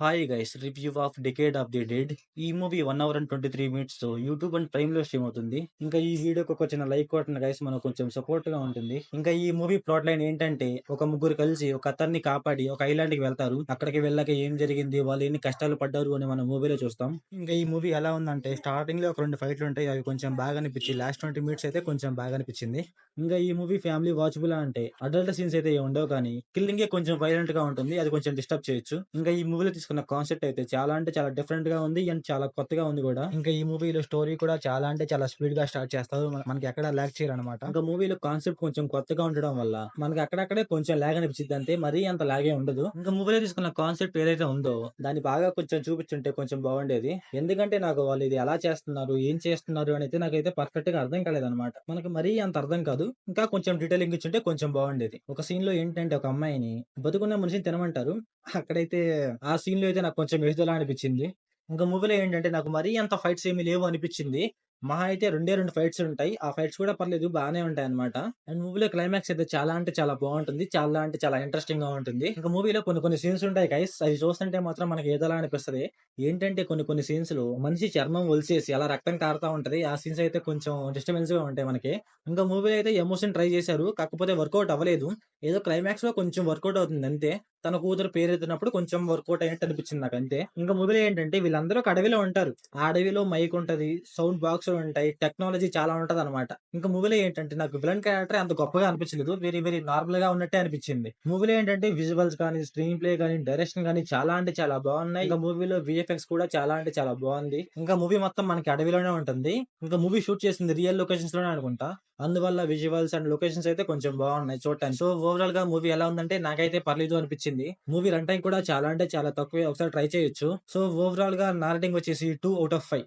Hi guys review of decade of the dead. ఈ movie 1 hour and 23 minutes YouTube and Prime లో stream అవుతుంది. ఇంకా ఈ వీడియోకి ఒక చిన్న లైక్ కొట్టండి గైస్, మనకు కొంచెం సపోర్ట్ గా ఉంటుంది. ఇంకా ఈ మూవీ ప్లాట్ లైన్ ఏంటంటే, ఒక ముగ్గురు కలిసి ఒక అతన్ని కాపాడి ఒక ఐలాండ్ కి వెళ్తారు. అక్కడికి వెళ్ళాక ఏం జరిగింది, వాళ్ళు ఎన్ని కష్టాలు పడ్డారు అని మనం మూవీలో చూస్తాం. ఇంకా ఈ మూవీ ఎలా ఉందంటే, స్టార్టింగ్ లో ఒక 2 ఫైట్లు ఉంటాయి, అవి కొంచెం బాగా అనిపించి లాస్ట్ 20 మినిట్స్ అయితే కొంచెం బాగా అనిపించింది. ఇంకా ఈ మూవీ ఫ్యామిలీ వాచబుల్ అంటే అడల్ట్ సీన్స్ అయితే ఏమి ఉండవు, కానీ కిల్లింగే కొంచెం వైలెంట్ గా ఉంటుంది, అది కొంచెం డిస్టర్బ్ చేయొచ్చు. ఇంకా ఈ మూవీలో తీసుకున్న కాన్సెప్ట్ అయితే చాలా అంటే చాలా డిఫరెంట్ గా ఉంది అండ్ చాలా కొత్తగా ఉంది కూడా. ఇంకా ఈ మూవీలో స్టోరీ కూడా చాలా అంటే చాలా స్పీడ్ గా స్టార్ట్ చేస్తారు, మనకి ఎక్కడ లాగ్ చేయరు అనమాట. ఇంకా మూవీలో కాన్సెప్ట్ కొంచెం కొత్తగా ఉండడం వల్ల మనకి అక్కడక్కడే కొంచెం లాగ్ అనిపించింది, అంతే, మరీ అంత లాగే ఉండదు. ఇంకా మూవీలో తీసుకున్న కాన్సెప్ట్ ఏదైతే ఉందో దాన్ని బాగా కొంచెం చూపించుంటే కొంచెం బాగుండేది. ఎందుకంటే నాకు వాళ్ళు ఇది ఎలా చేస్తున్నారు, ఏం చేస్తున్నారు అనేది నాకైతే పర్ఫెక్ట్ గా అర్థం కాలేదన్నమాట. మనకి మరీ అంత అర్థం కాదు, ఇంకా కొంచెం డీటెయిలింగ్ ఇచ్చుంటే కొంచెం బాగుండేది. ఒక సీన్ లో ఏంటంటే, ఒక అమ్మాయిని బతుకున్న మనిషిని తినమంటారు. అక్కడైతే ఆ సీన్ లో అయితే నాకు కొంచెం ఏదోలా అనిపించింది. ఇంకా మూవీలో ఏంటంటే, నాకు మరీ అంత ఫైట్స్ ఏమీ లేవు అనిపించింది. మహా అయితే 2 ఫైట్స్ ఉంటాయి, ఆ ఫైట్స్ కూడా పర్లేదు, బాగానే ఉంటాయి అనమాట. అండ్ మూవీలో క్లైమాక్స్ అయితే చాలా అంటే చాలా బాగుంటుంది, చాలా అంటే చాలా ఇంట్రెస్టింగ్ గా ఉంటుంది. ఇంకా మూవీలో కొన్ని కొన్ని సీన్స్ ఉంటాయి గైస్, అవి చూస్తుంటే మాత్రం మనకి ఏదోలా అనిపిస్తది. ఏంటంటే, కొన్ని కొన్ని సీన్స్ లో మనిషి చర్మం ఒలిసేసి అలా రక్తం కారుతా ఉంటది, ఆ సీన్స్ అయితే కొంచెం డిస్టర్బెన్స్ గా ఉంటాయి మనకి. ఇంకా మూవీలో అయితే ఎమోషన్ ట్రై చేశారు, కాకపోతే వర్కౌట్ అవ్వలేదు. ఏదో క్లైమాక్స్ లో కొంచెం వర్కౌట్ అవుతుంది అంతే. తన కూతురు పేరెత్తినప్పుడు కొంచెం వర్కౌట్ అయినట్టు అనిపించింది నాకు, అంతే. ఇంకా మూవీలో ఏంటంటే, వీళ్ళందరూ ఒక అడవిలో ఉంటారు. ఆ అడవిలో మైక్ ఉంటది, సౌండ్ బాక్స్ ఉంటాయి, టెక్నాలజీ చాలా ఉంటది అనమాట. ఇంకా మూవీలో ఏంటంటే, నాకు విలన్ క్యారెక్టర్ అంత గొప్పగా అనిపించలేదు, వెరీ వెరీ నార్మల్ గా ఉన్నట్టే అనిపించింది. మూవీలో ఏంటంటే, విజువల్స్ కానీ, స్క్రీన్ ప్లే కానీ, డైరెక్షన్ కానీ చాలా అంటే చాలా బాగున్నాయి. ఇంకా మూవీలో విఎఫ్ఎక్స్ కూడా చాలా అంటే చాలా బాగుంది. ఇంకా మూవీ మొత్తం మనకి అడవిలోనే ఉంటుంది. ఇంకా మూవీ షూట్ చేసింది రియల్ లొకేషన్స్ లోనే అనుకుంటా. అందువల్ల విజువల్స్ అండ్ లొకేషన్స్ అయితే కొంచెం బాగున్నాయి చూడటానికి. సో ఓవరాల్ గా మూవీ ఎలా ఉందంటే, నాకైతే పర్లేదు అనిపించింది. మూవీ రన్ టైం కూడా చాలా అంటే చాలా తక్కువే, ఒకసారి ట్రై చేయొచ్చు. సో ఓవరాల్ గా నా రేటింగ్ వచ్చేసి 2/5.